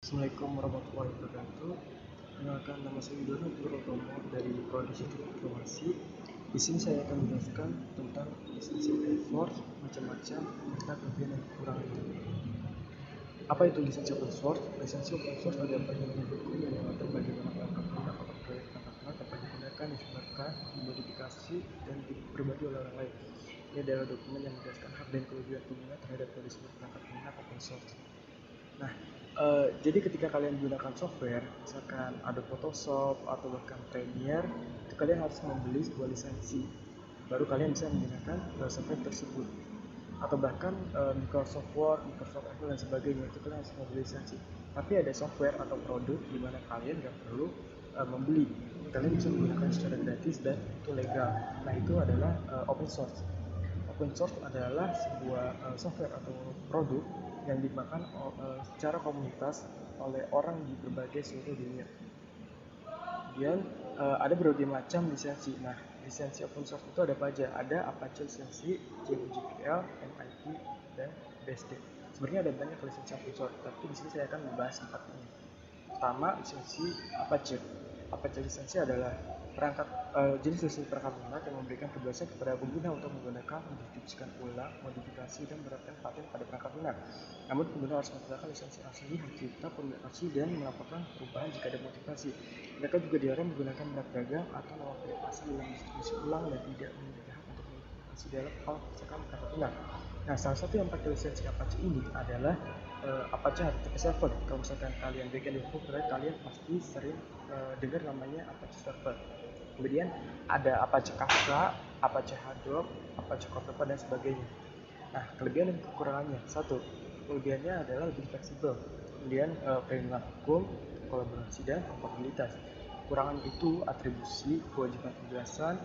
Assalamualaikum warahmatullahi wabarakatuh. Perkenalkan, nama saya Widodo Purnotomo dari Prodi Sistem Informasi. Di sini saya akan menjelaskan tentang lisensi open source, macam-macam, serta kelebihan dan kekurangannya. Apa itu lisensi open source? Lisensi open source adalah perjanjian hukum yang mengatur bagaimana perangkat lunak atau proyek perangkat lunak dapat digunakan, disebarkan, dimodifikasi, dan berbagi oleh orang lain. Ini adalah dokumen yang menjelaskan hak dan kewajiban pengguna terhadap disebut perangkat lunak open source. Nah, jadi ketika kalian menggunakan software, misalkan Adobe Photoshop atau bahkan Premiere, itu kalian harus membeli sebuah lisensi, baru kalian bisa menggunakan software tersebut. Atau bahkan Microsoft Word, Microsoft Excel dan sebagainya, itu kalian harus membeli lisensi. Tapi ada software atau produk di mana kalian nggak perlu membeli, kalian bisa menggunakan secara gratis dan itu legal. Nah, itu adalah open source. Open source adalah sebuah software atau produk yang dimakan secara komunitas oleh orang di berbagai seluruh dunia. Kemudian ada berbagai macam lisensi. Nah, lisensi open source itu ada apa aja? Ada Apache lisensi, GPL, MIT, dan BSD. Sebenarnya ada banyak lisensi open source, tapi di sini saya akan membahas 4 ini. Pertama, lisensi Apache. Apache lisensi adalah jenis lisensi perangkat lunak yang memberikan kebebasan kepada pengguna untuk menggunakan, mendistribusikan ulang, modifikasi, dan menerapkan paten pada perangkat lunak. Namun pengguna harus menggunakan lisensi asli, hak cipta, publikasi, dan melaporkan perubahan jika ada modifikasi. Mereka juga dilarang menggunakan merek dagang atau nama produk asal dalam distribusi ulang dan tidak memiliki hak untuk modifikasi dalam hal misalkan perangkat lunak. Nah, salah satu yang pakai lisensi Apache ini adalah Apache HTTP Server. Kalau misalkan kalian backend developer, kalian pasti sering dengar namanya Apache Server. Kemudian ada Apache Kafka, Apache Hadoop, Apache Kotopah, dan sebagainya. Nah, kelebihan dan kekurangannya. Satu, kelebihannya adalah lebih fleksibel. Kemudian perlindungan hukum, kolaborasi, dan kompatibilitas. Kekurangan itu atribusi, kewajiban penjelasan,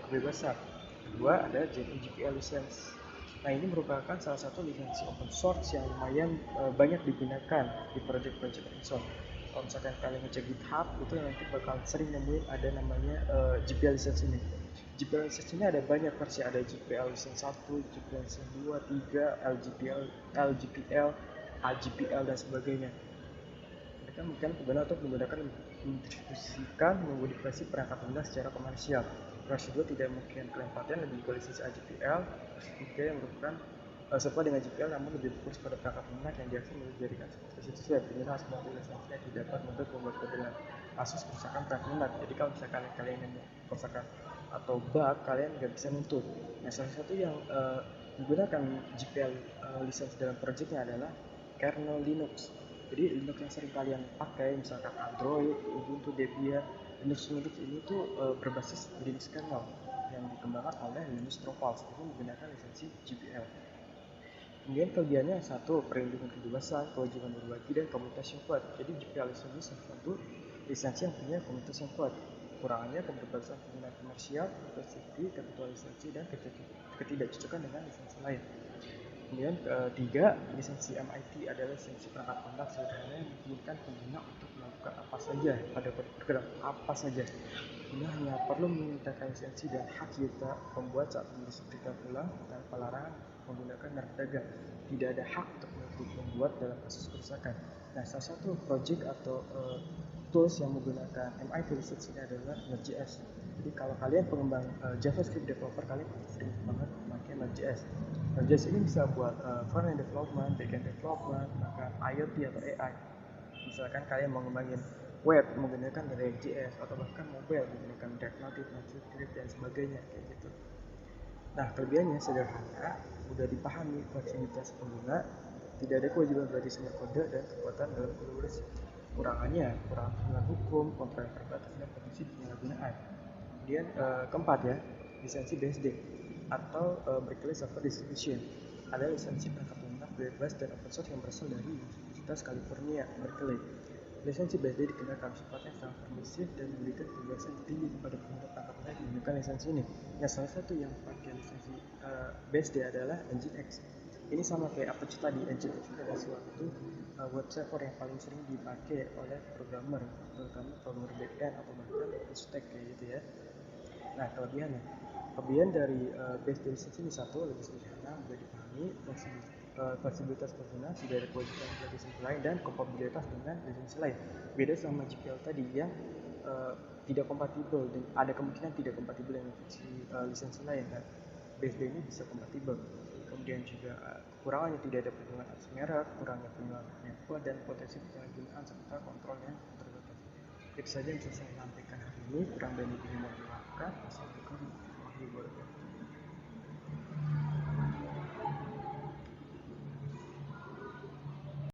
kebebasan. Kedua, ada GPL license. Nah, ini merupakan salah satu lisensi open source yang lumayan banyak digunakan di project-project open source. Kalau misalkan kalian ngecek GitHub, itu nanti bakal sering nemuin ada namanya GPL license ini. GPL license ini ada banyak versi, ada GPL license 1, GPL license 2, 3, LGPL, LGPL, AGPL, dan sebagainya. Mereka mungkin benar untuk menggunakan mendistribusikan memodifikasi perangkat lunak secara komersial. Versi 2 tidak mungkin klaim paten, lebih ke lisensi AGPL. Versi 3 yang merupakan serupa dengan GPL namun lebih fokus pada perangkat lunak yang diakses melalui jaringan seperti situs web. Pengguna harus memiliki lisensi yang tidak dapat membuat kode dengan kasus kerusakan perangkat lunak. Jadi kalau misalkan kalian yang kerusakan atau bug, kalian nggak bisa nuntut. Nah, salah satu yang menggunakan GPL lisensi dalam projectnya adalah kernel Linux. Jadi Linux yang sering kalian pakai, misalkan Android, Ubuntu, Debian, Linux ini tuh berbasis Linux kernel yang dikembangkan oleh Linus Torvalds. Itu menggunakan lisensi GPL. Kemudian kelebihannya satu, perlindungan kebebasan, kewajiban berbagi, dan komunitas yang kuat. Jadi GPL ini salah satu lisensi yang punya komunitas yang kuat. Kekurangannya kebebasan penggunaan komersial, safety, ketentuan lisensi, dan ketidakcocokan dengan lisensi lain. Kemudian ketiga, lisensi MIT adalah lisensi perangkat lunak sederhana yang memungkinkan pengguna untuk melakukan apa saja pada program apa saja. Pengguna hanya perlu memintakan lisensi dan hak cipta pembuat saat mendistribusikan ulang tanpa larangan menggunakan merek dagang. Tidak ada hak untuk membuat dalam kasus kerusakan. Nah, salah satu project atau tools yang menggunakan MIT lisensi ini adalah Node.js. Jadi kalau kalian pengembang JavaScript developer, kalian sering banget memakai Node.js. Node.js ini bisa buat front-end development, back-end development, bahkan IoT atau AI. Misalkan kalian mau ngembangin web menggunakan React.js atau bahkan mobile menggunakan React Native, TypeScript, dan sebagainya kayak gitu. Nah, kelebihannya sederhana, mudah dipahami, fleksibilitas pengguna, tidak ada kewajiban belajar semua kode, dan kekuatan dalam kolaborasi. Kurangannya, kurang perlindungan hukum, kontrol yang terbatas, dan potensi penyalahgunaan. Kemudian keempat ya, lisensi BSD atau Berkeley Software Distribution. Ada lisensi perangkat lunak bebas dan open source yang berasal dari Universitas California, Berkeley. Lisensi BSD dikenal karena sifatnya sangat permisif dan memberikan kebebasan tinggi kepada pengguna perangkat lunak yang menggunakan lisensi ini. Nah, salah satu yang pakai lisensi BSD adalah Nginx. Ini sama kayak Apache tadi. Nginx adalah suatu web server yang paling sering dipakai oleh programmer, terutama programmer backend atau bahkan full stack kayak gitu ya. Nah, kelebihan dari base license ini satu, lebih sederhana, mudah dipahami, fleksibilitas pengguna, tidak ada kewajiban lisensi lain, dan kompatibilitas dengan lisensi lain. Beda sama GPL tadi yang tidak kompatibel, ada kemungkinan tidak kompatibel dengan lisensi lain. Nah, BSD ini bisa kompatibel. Kemudian juga kekurangannya tidak ada perlindungan atas merek, kurangnya perlindungan penipu, dan potensi penyalahgunaan serta kontrol yang terbatas. Itu saja yang bisa saya sampaikan hari ini, kurang dan lebihnya mohon dimaafkan.